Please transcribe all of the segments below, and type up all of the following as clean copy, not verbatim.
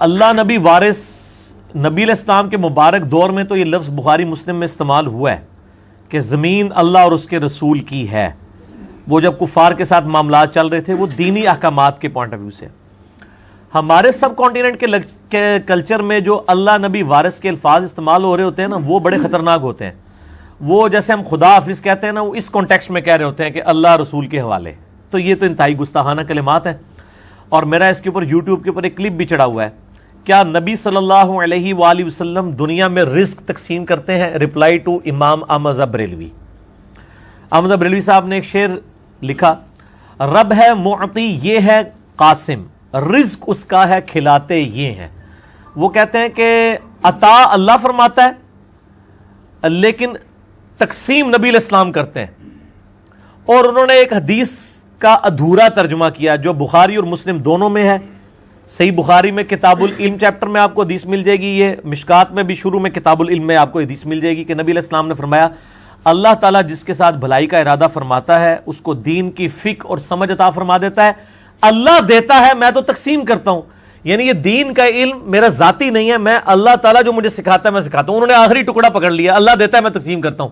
اللہ نبی وارث، نبی علیہ السلام کے مبارک دور میں تو یہ لفظ بخاری مسلم میں استعمال ہوا ہے کہ زمین اللہ اور اس کے رسول کی ہے. وہ جب کفار کے ساتھ معاملات چل رہے تھے وہ دینی احکامات کے پوائنٹ آف ویو سے. ہمارے سب کانٹیننٹ کے کلچر میں جو اللہ نبی وارث کے الفاظ استعمال ہو رہے ہوتے ہیں نا، وہ بڑے خطرناک ہوتے ہیں. وہ جیسے ہم خدا حافظ کہتے ہیں نا، وہ اس کانٹیکسٹ میں کہہ رہے ہوتے ہیں کہ اللہ رسول کے حوالے. تو یہ تو انتہائی گستاخانہ کلمات ہیں. اور میرا اس کے اوپر یوٹیوب کے اوپر ایک کلپ بھی چڑھا ہوا ہے. کیا نبی صلی اللہ علیہ وآلہ وسلم دنیا میں رزق تقسیم کرتے ہیں؟ رپلائی ٹو امام احمد بریلوی. احمد بریلوی صاحب نے ایک شعر لکھا، رب ہے معطی یہ ہے قاسم، رزق اس کا ہے کھلاتے یہ ہیں. وہ کہتے ہیں کہ عطا اللہ فرماتا ہے لیکن تقسیم نبی علیہ السلام کرتے ہیں. اور انہوں نے ایک حدیث کا ادھورا ترجمہ کیا جو بخاری اور مسلم دونوں میں ہے. صحیح بخاری میں کتاب العلم چیپٹر میں آپ کو حدیث مل جائے گی، یہ مشکات میں بھی شروع میں کتاب العلم میں آپ کو حدیث مل جائے گی کہ نبی علیہ السلام نے فرمایا اللہ تعالیٰ جس کے ساتھ بھلائی کا ارادہ فرماتا ہے اس کو دین کی فقہ اور سمجھ عطا فرما دیتا ہے. اللہ دیتا ہے، میں تو تقسیم کرتا ہوں. یعنی یہ دین کا علم میرا ذاتی نہیں ہے، میں اللہ تعالیٰ جو مجھے سکھاتا ہے میں سکھاتا ہوں. انہوں نے آخری ٹکڑا پکڑ لیا، اللہ دیتا ہے میں تقسیم کرتا ہوں.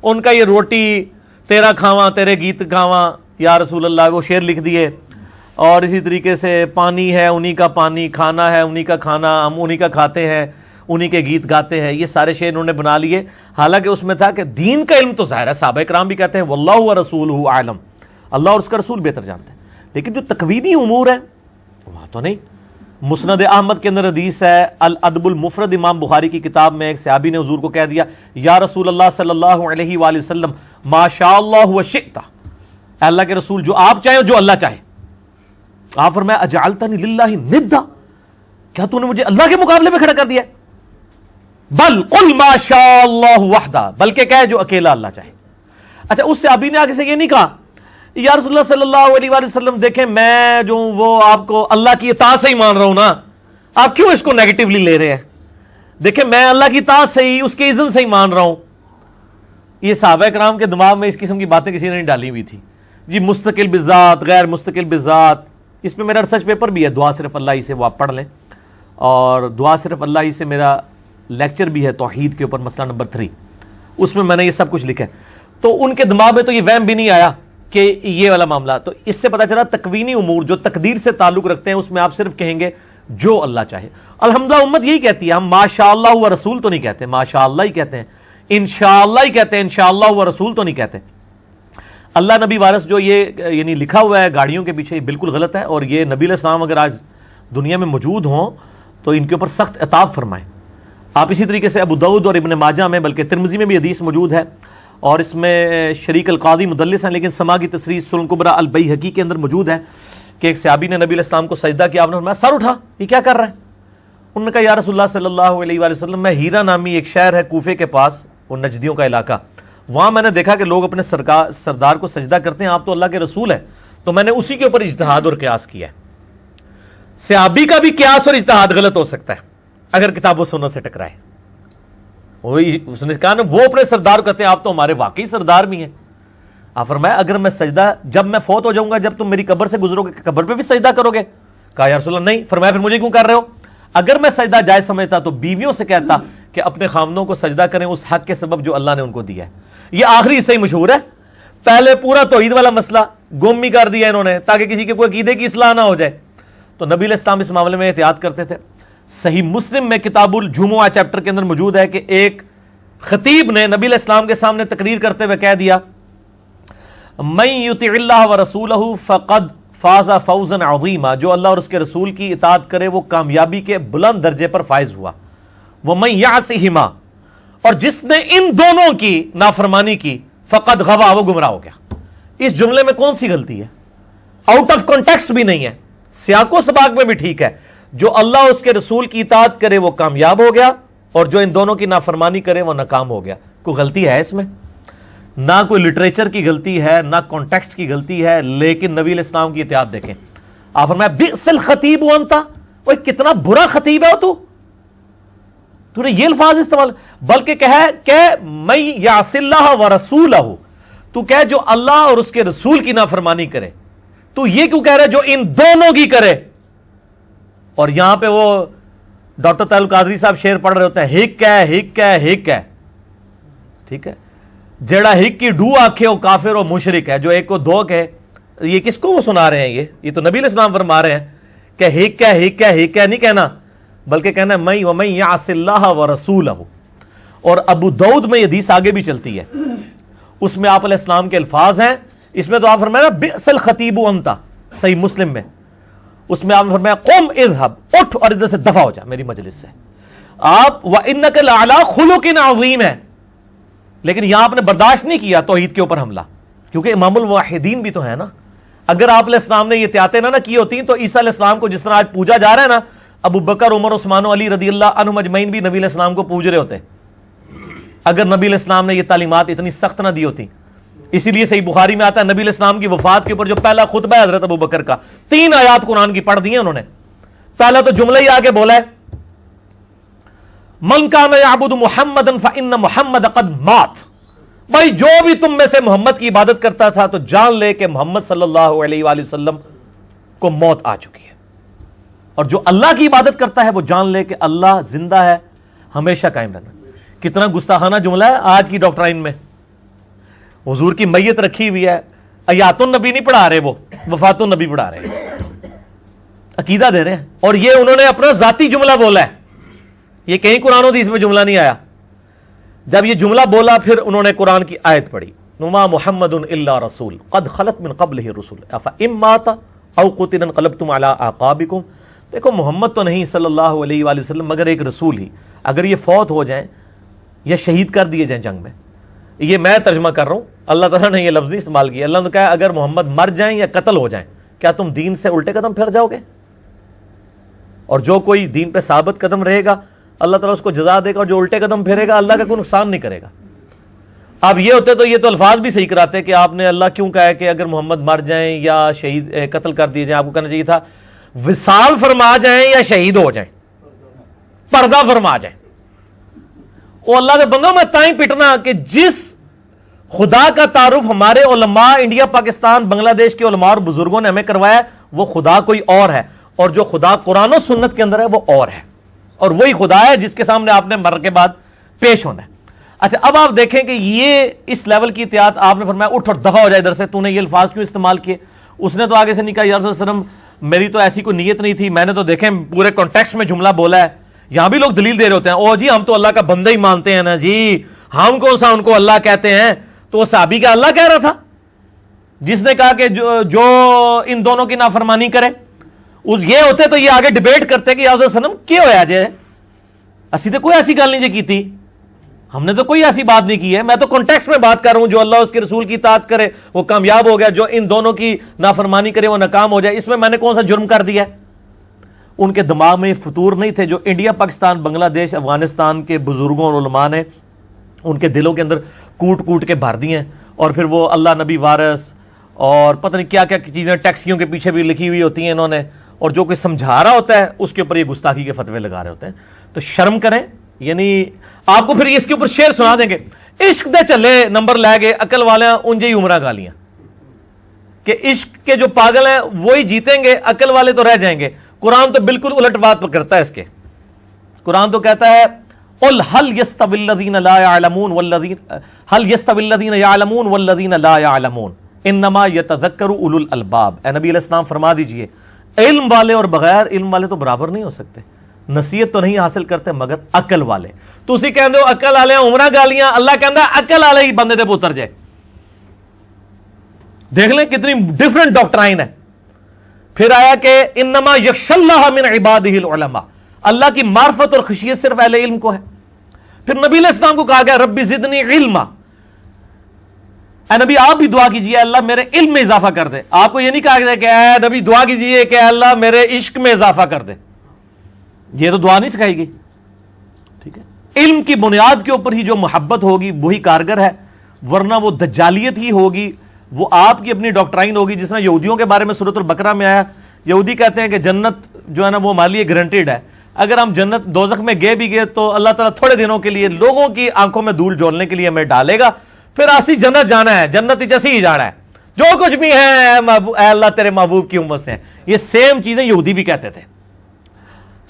ان کا یہ روٹی تیرا کھاواں تیرے گیت گاواں یا رسول اللہ، وہ شعر لکھ دیے. اور اسی طریقے سے پانی ہے انہی کا پانی، کھانا ہے انہی کا کھانا، ہم انہی کا کھاتے ہیں، انہی کے گیت گاتے ہیں. یہ سارے شعر انہوں نے بنا لیے. حالانکہ اس میں تھا کہ دین کا علم تو ظاہر ہے، صحابہ کرام بھی کہتے ہیں واللہ ورسولہ اعلم، اللہ اور اس کا رسول بہتر جانتے ہیں. لیکن جو تکوینی امور ہیں وہاں تو نہیں. مسند احمد کے اندر حدیث ہے، الادب المفرد امام بخاری کی کتاب میں، ایک صحابی نے حضور کو کہہ دیا یا رسول اللہ صلی اللہ علیہ وآلہ وسلم ما شاء اللہ وشئت، اللہ کے رسول جو آپ چاہیں جو اللہ چاہے. آپ فرمایا اجعلتنی للہ ندا، کیا تو نے مجھے اللہ کے مقابلے میں کھڑا کر دیا؟ بل قل ما شاء اللہ وحدہ، بلکہ کہے جو اکیلا اللہ چاہے. اچھا اس صحابی نے آگے سے یہ نہیں کہا یا رسول اللہ صلی اللہ علیہ وآلہ وسلم دیکھیں میں جو وہ آپ کو اللہ کی اطاعت سے ہی مان رہا ہوں نا، آپ کیوں اس کو نیگیٹیولی لے رہے ہیں؟ دیکھیں میں اللہ کی اطاعت سے ہی، اس کے اذن سے ہی مان رہا ہوں. یہ صحابہ کرام کے دماغ میں اس قسم کی باتیں کسی نے نہیں ڈالی ہوئی تھی. جی مستقل بذات، غیر مستقل بذات، اس پہ میرا ریسرچ پیپر بھی ہے، دعا صرف اللہ ہی سے، وہ آپ پڑھ لیں. اور دعا صرف اللہ ہی سے میرا لیکچر بھی ہے توحید کے اوپر، مسئلہ نمبر 3، اس میں نے یہ سب کچھ لکھا ہے. تو ان کے دماغ میں تو یہ وہم بھی نہیں آیا کہ یہ والا معاملہ. تو اس سے پتا چلا تکوینی امور جو تقدیر سے تعلق رکھتے ہیں اس میں آپ صرف کہیں گے جو اللہ چاہے. الحمدللہ امت یہی کہتی ہے، ہم ماشاءاللہ و رسول تو نہیں کہتے، ماشاءاللہ ہی کہتے ہیں، انشاءاللہ ہی کہتے ہیں، انشاءاللہ و رسول تو نہیں کہتے. اللہ نبی وارث جو یہ یعنی لکھا ہوا ہے گاڑیوں کے پیچھے، یہ بالکل غلط ہے. اور یہ نبی علیہ السلام اگر آج دنیا میں موجود ہوں تو ان کے اوپر سخت عتاب فرمائیں. آپ اسی طریقے سے ابو داؤد اور ابن ماجہ میں، بلکہ ترمذی میں بھی حدیث موجود ہے، اور اس میں شریک القاضی مدلس ہیں لیکن سما کی تصریح سنن کبری البیہقی کے اندر موجود ہے کہ ایک صحابی نے نبی علیہ السلام کو سجدہ کیا، آپ نے فرمایا سر اٹھا، یہ کیا کر رہا ہے؟ انہوں نے کہا یا رسول اللہ صلی اللہ علیہ وآلہ وسلم میں ہیرا نامی ایک شہر ہے کوفے کے پاس، وہ نجدیوں کا علاقہ، وہاں میں نے دیکھا کہ لوگ اپنے سردار کو سجدہ کرتے ہیں، آپ تو اللہ کے رسول ہیں، تو میں نے اسی کے اوپر اجتہاد اور قیاس کیا ہے. صحابی کا بھی قیاس اور اجتہاد غلط ہو سکتا ہے اگر کتاب و سنت سے ٹکرائے. اس نے کہا نا وہ اپنے سردار کو کہتے ہیں آپ تو ہمارے واقعی سردار بھی ہیں. آپ فرمایا اگر میں سجدہ جب میں فوت ہو جاؤں گا، جب تم میری قبر سے گزرو گے قبر پہ بھی سجدہ کرو گے؟ کہا یا رسول اللہ نہیں. فرمایا پھر مجھے کیوں کر رہے ہو؟ اگر میں سجدہ جائز سمجھتا تو بیویوں سے کہتا کہ اپنے خامنوں کو سجدہ کریں اس حق کے سبب جو اللہ نے ان کو دیا ہے. یہ آخری حصہ ہی مشہور ہے، پہلے پورا توحید والا مسئلہ گم ہی کر دیا انہوں نے تاکہ کسی کے کوئی عقیدے کی اصلاح نہ ہو جائے. تو نبی علیہ السلام اس معاملے میں احتیاط کرتے تھے. صحیح مسلم میں کتاب الجمعہ چیپٹر کے اندر موجود ہے کہ ایک خطیب نے نبی علیہ السلام کے سامنے تقریر کرتے ہوئے کہہ دیا من یطع اللہ ورسولہ فقد فاز فوزا عظیما، جو اللہ اور اس کے رسول کی اطاعت کرے وہ کامیابی کے بلند درجے پر فائز ہوا. ومن یعصہما، اور جس نے ان دونوں کی نافرمانی کی فقد غوا، وہ گمراہ ہو گیا. اس جملے میں کون سی غلطی ہے؟ آؤٹ آف کانٹیکسٹ بھی نہیں ہے، سیاق و سباق میں بھی ٹھیک ہے. جو اللہ اور اس کے رسول کی اطاعت کرے وہ کامیاب ہو گیا، اور جو ان دونوں کی نافرمانی کرے وہ ناکام ہو گیا. کوئی غلطی ہے اس میں؟ نہ کوئی لٹریچر کی غلطی ہے، نہ کانٹیکسٹ کی غلطی ہے، لیکن نبی علیہ السلام کی اطاعت دیکھیں. آپ فرمایا بئس الخطیب انت، وہ کتنا برا خطیب ہے تو نے یہ الفاظ استعمال، بلکہ کہ من یعص اللہ ورسولہ، تو کہ جو اللہ اور اس کے رسول کی نافرمانی کرے. تو یہ کیوں کہہ رہے جو ان دونوں کی کرے؟ اور یہاں پہ وہ ڈاکٹر طاہر القادری صاحب شعر پڑھ رہے ہوتے ہیں، ہک ہے ہک ہے ہک ہے، ٹھیک ہے، جڑا ہک کی ڈو آکھے وہ کافر و مشرک ہے، جو ایک کو دو کہ یہ کس کو وہ سنا رہے ہیں؟ یہ تو نبی علیہ السلام فرما رہے ہیں کہ ہک ہے ہک ہے ہک ہے نہیں کہنا، بلکہ کہنا ہے وَمَن يَعْصِ اللَّهَ وَرَسُولَهُ۔ اور ابو داؤد میں یہ حدیث آگے بھی چلتی ہے، اس میں آپ علیہ السلام کے الفاظ ہیں، اس میں تو آپ فرمایا بئس الخطیب انت، صحیح مسلم میں، اس میں آپ نے فرمایا قم اذهب، اٹھ اور ادھر سے دفع ہو جا میری مجلس سے، آپ وَإِنَّكَ لَعَلَىٰ خُلُقٍ عَظِيمٍ ہے، لیکن یہاں آپ نے برداشت نہیں کیا توحید کے اوپر حملہ، کیونکہ امام الواحدین بھی تو ہے نا۔ اگر آپ علیہ السلام نے یہ احتیاطیں نہ کی ہوتی تو عیسیٰ علیہ السلام کو جس طرح آج پوجا جا رہا ہے نا، ابو بکر عمر عثمان و علی رضی اللہ عنہم اجمعین بھی نبی علیہ السلام کو پوج رہے ہوتے اگر نبی علیہ السلام نے یہ تعلیمات اتنی سخت نہ دی ہوتی۔ اسی لیے صحیح بخاری میں آتا ہے نبی علیہ السلام کی وفات کے اوپر جو پہلا خطبہ ہے حضرت ابو بکر کا، 3 آیات قرآن کی پڑھ دی ہیں انہوں نے۔ پہلا تو جملہ ہی آگے بولا ہے من کان یعبد محمدا فإن محمد قد مات، بھائی جو بھی تم میں سے محمد کی عبادت کرتا تھا تو جان لے کہ محمد صلی اللہ علیہ وآلہ وسلم کو موت آ چکی ہے، اور جو اللہ کی عبادت کرتا ہے وہ جان لے کہ اللہ زندہ ہے، ہمیشہ قائم رہنا۔ کتنا گستاخانہ جملہ ہے آج کی ڈاکٹرائن میں۔ حضور کی میت رکھی ہوئی ہے، آیات النبی نہیں پڑھا رہے، وہ وفات النبی پڑھا رہے ہیں، عقیدہ دے رہے ہیں، اور یہ انہوں نے اپنا ذاتی جملہ بولا ہے، یہ کہیں قرآن و حدیث میں جملہ نہیں آیا۔ جب یہ جملہ بولا پھر انہوں نے قرآن کی آیت پڑھی وما محمد الا رسول قد خلت من قبلہ الرسل افإن مات او قتل انقلبتم علی اعقابکم۔ دیکھو محمد تو نہیں صلی اللہ علیہ وآلہ وسلم مگر ایک رسول ہی، اگر یہ فوت ہو جائیں یا شہید کر دیے جائیں جنگ میں، یہ میں ترجمہ کر رہا ہوں، اللہ تعالیٰ نے یہ لفظ نہیں استعمال کیا، اللہ نے کہا اگر محمد مر جائیں یا قتل ہو جائیں کیا تم دین سے الٹے قدم پھر جاؤ گے؟ اور جو کوئی دین پہ ثابت قدم رہے گا اللہ تعالیٰ اس کو جزا دے گا، اور جو الٹے قدم پھیرے گا اللہ کا کوئی نقصان نہیں کرے گا۔ اب یہ ہوتے تو یہ تو الفاظ بھی صحیح کراتے کہ آپ نے اللہ کیوں کہا ہے کہ اگر محمد مر جائیں یا شہید قتل کر دیے جائیں، آپ کو کہنا چاہیے تھا وصال فرما جائیں یا شہید ہو جائیں، پردہ فرما جائیں۔ وہ اللہ کے بندوں میں تائیں پٹنا کہ جس خدا کا تعارف ہمارے علماء انڈیا پاکستان بنگلہ دیش کے علماء اور بزرگوں نے ہمیں کروایا ہے وہ خدا کوئی اور ہے، اور جو خدا قرآن و سنت کے اندر ہے وہ اور ہے، اور وہی خدا ہے جس کے سامنے آپ نے مر کے بعد پیش ہونا ہے۔ اچھا اب آپ دیکھیں کہ یہ اس لیول کی احتیاط آپ نے فرمایا اٹھ اور دفع ہو جائے ادھر سے، تو نے یہ الفاظ کیوں استعمال کیے؟ اس نے تو آگے سے نہیں کہا یا رسول اللہ علیہ وسلم میری تو ایسی کوئی نیت نہیں تھی، میں نے تو دیکھیں پورے کانٹیکسٹ میں جملہ بولا ہے۔ یہاں بھی لوگ دلیل دے رہے ہوتے ہیں او جی ہم تو اللہ کا بندہ ہی مانتے ہیں نا جی، ہم کون سا ان کو اللہ کہتے ہیں؟ تو وہ صحابی کا اللہ کہہ رہا تھا جس نے کہا کہ جو ان دونوں کی نافرمانی کرے، اس یہ ہوتے تو یہ آگے ڈیبیٹ کرتے کہ یا رسول اللہ علیہ وسلم کیا ہویا جے، اسی تو کوئی ایسی گل نہیں جی کی تھی، ہم نے تو کوئی ایسی بات نہیں کی ہے، میں تو کانٹیکسٹ میں بات کر رہا ہوں، جو اللہ اس کے رسول کی اطاعت کرے وہ کامیاب ہو گیا، جو ان دونوں کی نافرمانی کرے وہ ناکام ہو جائے، اس میں میں نے کون سا جرم کر دیا ہے؟ ان کے دماغ میں فطور نہیں تھے جو انڈیا پاکستان بنگلہ دیش افغانستان کے بزرگوں اور علماء نے ان کے دلوں کے اندر کوٹ کوٹ کے بھر دی ہیں، اور پھر وہ اللہ نبی وارث اور پتہ نہیں کیا کیا چیزیں ٹیکسیوں کے پیچھے بھی لکھی ہوئی ہوتی ہیں انہوں نے، اور جو کوئی سمجھا رہا ہوتا ہے اس کے اوپر یہ گستاخی کے فتوے لگا رہے ہوتے ہیں۔ تو شرم کریں، یعنی آپ کو پھر اس کے اوپر شعر سنا دیں گے، عشق دے چلے نمبر لے گئے عقل والے انجے ہی عمرہ گالیاں، کہ عشق کے جو پاگل ہیں وہی جیتیں گے، عقل والے تو رہ جائیں گے۔ قرآن تو بالکل الٹ بات پر کرتا ہے اس کے، قرآن تو کہتا ہے قل هل يستوي الذين لا يعلمون والذين هل يستوي الذين يعلمون والذين لا يعلمون انما يتذكر اولو الالباب۔ اے نبی علیہ السلام فرما دیجئے علم والے اور بغیر علم والے تو برابر نہیں ہو سکتے، نصیحت تو نہیں حاصل کرتے مگر عقل والے۔ تو اسی کہندے ہو عقل والے عمرہ گالیاں، اللہ کہندا عقل والے ہی بندے دے پتر جائے۔ دیکھ لیں کتنی ڈیفرنٹ ڈاکٹرائن ہے۔ پھر آیا کہ انما یخشی اللہ من عبادہ العلماء، اللہ کی معرفت اور خشیت صرف اہل علم کو ہے۔ پھر نبی علیہ السلام کو کہا گیا ربی زدنی علما، اے نبی آپ بھی دعا کیجئے اللہ میرے علم میں اضافہ کر دے۔ آپ کو یہ نہیں کہا گیا کہ اے نبی دعا کیجئے کہ اللہ میرے عشق میں اضافہ کر دے، یہ تو دعا نہیں سکھائی گئی، ٹھیک ہے۔ علم کی بنیاد کے اوپر ہی جو محبت ہوگی وہی کارگر ہے، ورنہ وہ دجالیت ہی ہوگی، وہ آپ کی اپنی ڈاکٹرائن ہوگی۔ جس طرح یہودیوں کے بارے میں سورۃ البقرہ میں آیا، یہودی کہتے ہیں کہ جنت جو ہے نا وہ ہمارے لیے گارنٹیڈ ہے، اگر ہم جنت دوزخ میں گئے بھی گئے تو اللہ تعالیٰ تھوڑے دنوں کے لیے لوگوں کی آنکھوں میں دھول جھوننے کے لیے ہمیں ڈالے گا، پھر اسی جنت جانا ہے، جنت جیسی ہی جانا ہے، جو کچھ بھی ہے اے اللہ تیرے محبوب کی امت سے۔ یہ سیم چیزیں یہودی بھی کہتے تھے۔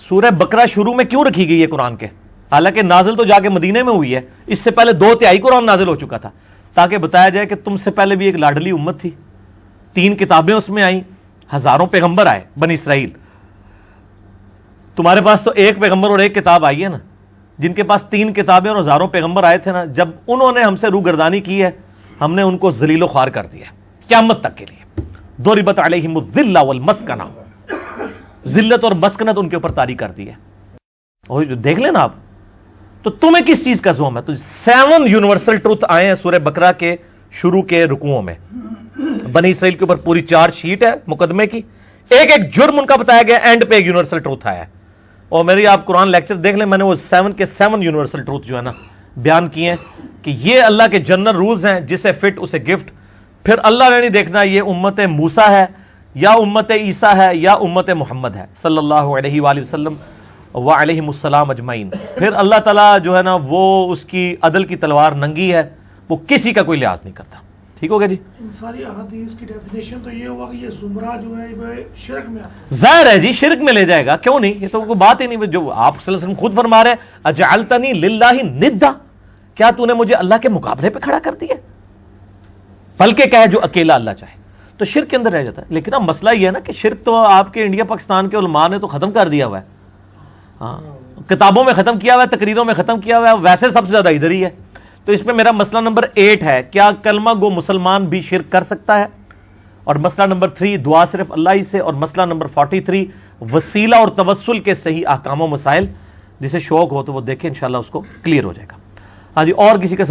سورہ بقرہ شروع میں کیوں رکھی گئی ہے قرآن کے؟ حالانکہ نازل تو جا کے مدینے میں ہوئی ہے، اس سے پہلے 2/3 قرآن نازل ہو چکا تھا، تاکہ بتایا جائے کہ تم سے پہلے بھی ایک لاڈلی امت تھی، 3 کتابیں اس میں آئیں، ہزاروں پیغمبر آئے بنی اسرائیل، تمہارے پاس تو ایک پیغمبر اور ایک کتاب آئی ہے نا، جن کے پاس 3 کتابیں اور ہزاروں پیغمبر آئے تھے نا، جب انہوں نے ہم سے روگردانی کی ہے، ہم نے ان کو ذلیل و خوار کر دیا قیامت تک کے لیے۔ ضربت علیہم الذلہ والمسکنہ، ذلت اور مسکنت ان کے اوپر طاری کر دی ہے۔ اور دیکھ لینا آپ، تو تمہیں کس چیز کا زوم ہے؟ تو 7 یونیورسل ٹروتھ آئے ہیں سورہ بقرہ کے شروع کے رکوعوں میں، بنی اسرائیل کے اوپر پوری 4 شیٹ ہے مقدمے کی، ایک ایک جرم ان کا بتایا گیا، اینڈ پہ ایک یونیورسل ٹروتھ آیا ہے۔ اور میری آپ قرآن لیکچر دیکھ لیں، میں نے وہ 7 کے 7 یونیورسل ٹروتھ جو ہے نا بیان کیے ہیں کہ یہ اللہ کے جنرل رولز ہیں، جسے فٹ اسے گفٹ۔ پھر اللہ نے نہیں دیکھنا یہ امت موسیٰ ہے یا امت عیسیٰ ہے یا امت محمد ہے صلی اللہ علیہ وآلہ وسلم وعلیہم السلام اجمعین۔ پھر اللہ تعالیٰ جو ہے نا وہ اس کی عدل کی تلوار ننگی ہے، وہ کسی کا کوئی لحاظ نہیں کرتا۔ ٹھیک ہو گیا جی؟ ان ساری احادیث کی ڈیفینیشن تو یہ ہوا کہ یہ زمرہ جو ہے وہ شرک میں آتا ہے۔ ظاہر ہے جی شرک میں لے جائے گا، کیوں نہیں؟ یہ تو کوئی بات ہی نہیں، جو آپ صلی اللہ علیہ وسلم خود فرما رہے ہیں اجعلتنی للہ ندا، کیا تو نے مجھے اللہ کے مقابلے پہ کھڑا کر دیا؟ بلکہ کہے جو اکیلا اللہ چاہے، تو شرک کے اندر رہ جاتا ہے۔ لیکن اب مسئلہ یہ ہے نا کہ شرک تو آپ کے انڈیا پاکستان کے علماء نے تو ختم کر دیا ہوا ہے، ہاں کتابوں میں ختم کیا ہوا ہے، تقریروں میں ختم کیا ہوا ہے، ویسے سب سے زیادہ ادھر ہی ہے۔ تو اس میں میرا مسئلہ نمبر 8 ہے، کیا کلمہ گو مسلمان بھی شرک کر سکتا ہے؟ اور مسئلہ نمبر 3 دعا صرف اللہ ہی سے، اور مسئلہ نمبر 43 وسیلہ اور توسل کے صحیح احکام و مسائل، جسے شوق ہو تو وہ دیکھیں انشاءاللہ اس کو کلیئر ہو جائے گا۔ ہاں جی، اور کسی کا سوال؟